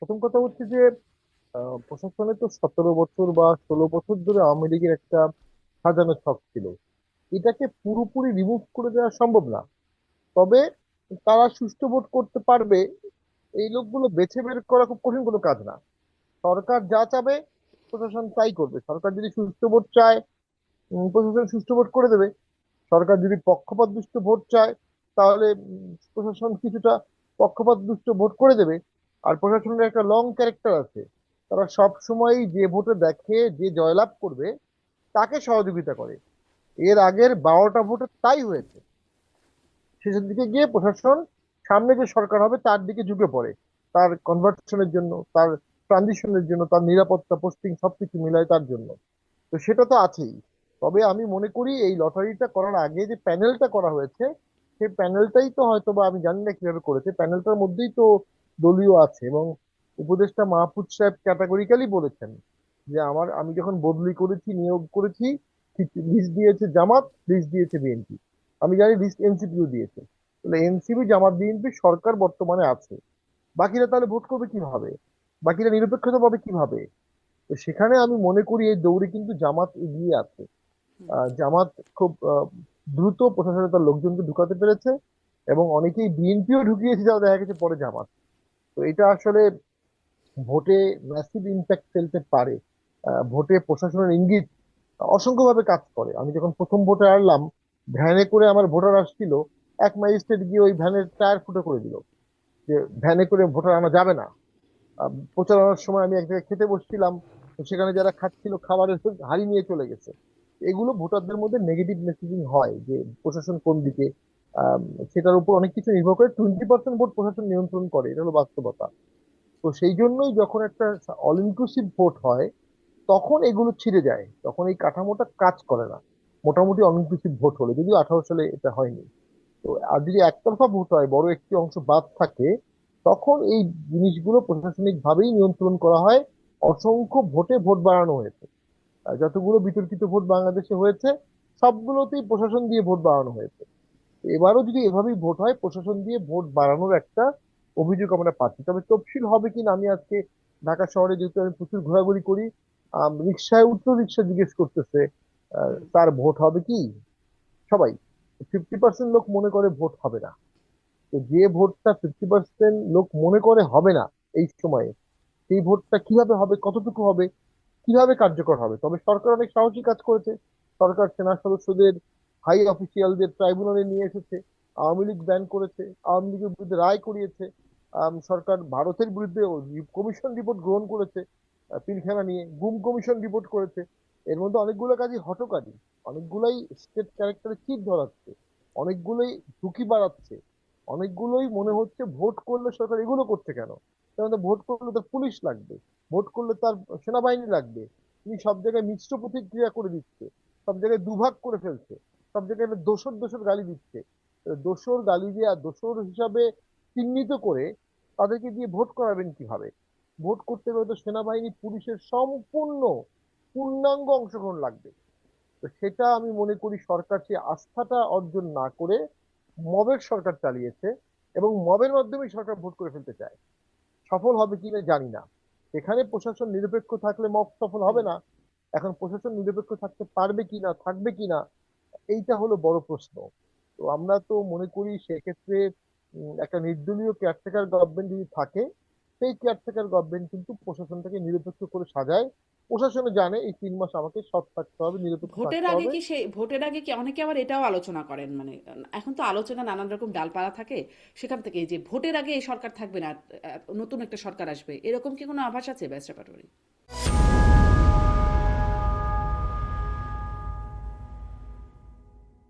প্রথম কথা হচ্ছে যে প্রশাসনে তো 17 বছর বা 16 বছর ধরে আওয়ামী লীগের একটা সাজানো ছক ছিল। এটাকে পুরোপুরি রিমুভ করে দেওয়া সম্ভব না। তবে তারা সুষ্ঠু ভোট করতে পারবে, এই লোকগুলো বেছে বের করা খুব কঠিন কোনো কাজ না। সরকার যা চাবে প্রশাসন তাই করবে। সরকার যদি সুষ্ঠু ভোট চায়, প্রশাসন সুষ্ঠু ভোট করে দেবে। সরকার যদি পক্ষপাত দুষ্ট ভোট চায়, তাহলে প্রশাসন কিছুটা পক্ষপাত দুষ্ট ভোট করে দেবে। আর প্রশাসনের একটা লং ক্যারেক্টার আছে, তারা সব সময় যে ভোটে দেখে যে জয়লাভ করবে তাকে সহযোগিতা করে। এর আগের 12টা ভোটে তাই হয়েছে। শেষের দিকে গিয়ে প্রশাসন সামনে যে সরকার হবে তার দিকে ঝুঁকে পড়ে, তার কনভার্সনের জন্য, তার ট্রানজিশনের জন্য, তার নিরাপত্তা পোস্টিং সবকিছু মিলায় তার জন্য। তো সেটা তো আছেই। তবে আমি মনে করি এই লটারিটা করার আগে যে প্যানেলটা করা হয়েছে, সেই প্যানেলটাই তো হয়তো, বা আমি জানি না কিভাবে করেছে, প্যানেলটার মধ্যেই তো দলীয় আছে। এবং উপদেষ্টা মাহফুজ সাহেব ক্যাটাগরিক্যালি বলেছেন যে আমি যখন বদলি করেছি, নিয়োগ করেছি, লিস্ট দিয়েছে জামাত, লিস্ট দিয়েছে বিএনপি। আমি জানি লিস্ট এনসিপিও দিয়েছে। তাহলে এনসিপি, জামাত, বিএনপি সরকার বর্তমানে আছে। বাকিরা তাহলে ভোট করবে কিভাবে? বাকিরা নিরপেক্ষতা পাবে কিভাবে? তো সেখানে আমি মনে করি এই দৌড়ে কিন্তু জামাত এগিয়ে আছে। জামাত খুব দ্রুত প্রশাসনে তার লোকজনকে ঢুকাতে পেরেছে, এবং অনেকেই বিএনপিও ঢুকিয়েছে, যা দেখা গেছে পরে জামাত। তো এটা আসলে ভোটে ম্যাসিভ ইম্প্যাক্ট ফেলতে পারে। ভোটে প্রশাসনের ইঙ্গিত অসংখ্যভাবে কাজ করে। আমি যখন প্রথম ভোটে আসলাম, ভ্যানে করে আমার ভোটার আসছিল, এক ম্যাজিস্ট্রেট গিয়ে ওই ভ্যানের টায়ার ফুটো করে দিল যে ভ্যানে করে ভোটার আনা যাবে না। প্রচারণার সময় আমি এক জায়গায় খেতে বসছিলাম, তো সেখানে যারা খাচ্ছিল খাবারের হাড়ি নিয়ে চলে গেছে। এগুলো ভোটারদের মধ্যে নেগেটিভ মেসেজিং হয় যে প্রশাসন কোন দিকে। আম, সেটার উপর অনেক কিছু নির্ভর করে। 20% ভোট প্রশাসন নিয়ন্ত্রণ করে, এটা হলো বাস্তবতা। তো সেই জন্যই যখন একটা অল ইনক্লুসিভ ভোট হয়, তখন এগুলো ছিঁড়ে যায়, তখন এই কাঠামোটা কাজ করে না। মোটামুটি অল ইনক্লুসিভ ভোট হলে, যদিও 18 সালে এটা হয়নি। তো আর যদি একতরফা ভোট হয়, বড় একটি অংশ বাদ থাকে, তখন এই জিনিসগুলো প্রশাসনিক ভাবেই নিয়ন্ত্রণ করা হয়। অসংখ্য ভোটে ভোট বাড়ানো হয়েছে। যতগুলো বিতর্কিত ভোট বাংলাদেশে হয়েছে, সবগুলোতেই প্রশাসন দিয়ে ভোট বাড়ানো হয়েছে। এবারও যদি এভাবেই ভোট হয়, প্রশাসন দিয়ে ভোট বাড়ানোর একটা অভিযোগ আমরা পাচ্ছি। তবে তফসিল হবে কিনা, আমি আজকে ঢাকা শহরে যেহেতু আমি প্রচুর ঘোরাঘুরি করি, রিক্সায় উঠলো, রিক্সা জিজ্ঞেস করতেছে তার ভোট হবে কি। সবাই 50% লোক মনে করে ভোট হবে না। তো যে ভোটটা 50% লোক মনে করে হবে না এই সময়ে, সেই ভোটটা কিভাবে হবে, কতটুকু হবে, কিভাবে কার্যকর হবে? তবে সরকার অনেক সাহসী কাজ করেছে। সরকার সেনা সদস্যদের, হাই অফিসিয়ালদের ট্রাইব্যুনালে নিয়ে এসেছে, আওয়ামী লীগ ব্যান করেছে, আওয়ামী লীগের বিরুদ্ধে রায় করিয়েছে। সরকার ভারতের বিরুদ্ধে কমিশন রিপোর্ট গ্রহণ করেছে, পিলখানা নিয়ে গুম কমিশন রিপোর্ট করেছে। এর মধ্যে অনেকগুলো কাজই হঠকারী, অনেকগুলাই স্টেট ক্যারেক্টারে চিপ ধরাচ্ছে, অনেকগুলোই ঝুঁকি বাড়াচ্ছে, অনেকগুলোই মনে হচ্ছে ভোট করলে সরকার এগুলো করছে কেন। কারণ ভোট করলে তার পুলিশ লাগবে, ভোট করলে তার সেনাবাহিনী লাগবে। তিনি সব জায়গায় মিশ্র প্রতিক্রিয়া করে দিচ্ছে, সব জায়গায় দুভাগ করে ফেলছে, সব জায়গায় একটা দোসর দোসর গালি দিচ্ছে। দোসর গালি দেওয়া, দোসর হিসাবে চিহ্নিত করে তাদেরকে দিয়ে ভোট করাবেন কিভাবে? ভোট করতে গেলে তো সেনাবাহিনী, পুলিশের সম্পূর্ণ পূর্ণাঙ্গ অংশগ্রহণ লাগবে। তো সেটা আমি মনে করি সরকার সেই আস্থাটা অর্জন না করে মবের সরকার চালিয়েছে, এবং মবের মাধ্যমে সরকার ভোট করে ফেলতে চায়। সফল হবে কিনা জানি না। এখানে প্রশাসন নিরপেক্ষ থাকলে মব সফল হবে না। এখন প্রশাসন নিরপেক্ষ থাকতে পারবে কিনা, থাকবে কিনা, এইটা হলো বড় প্রশ্ন। তো আমরা তো মনে করি সেক্ষেত্রে একটা নির্দলীয় কেয়ারটেকার গভর্নমেন্ট যদি থাকে, সেই কেয়ারটেকার গভর্নমেন্ট কিন্তু প্রশাসনটাকে নিরপেক্ষ করে সাজায়। প্রশাসনে জানে এই 3 মাস আমাকে সৎ থাকতে হবে, নিরপেক্ষ ভোটের থাকতে আগে হবে। কি সেই ভোটের আগে কি অনেকে আবার এটাও আলোচনা করেন, মানে এখন তো আলোচনা নানান রকম ডালপালা থাকে, সেখান থেকে এই যে ভোটের আগে এই সরকার থাকবে না, নতুন একটা সরকার আসবে, এরকম কি কোনো আভাস আছে ব্যাসরা পাটোয়ারি?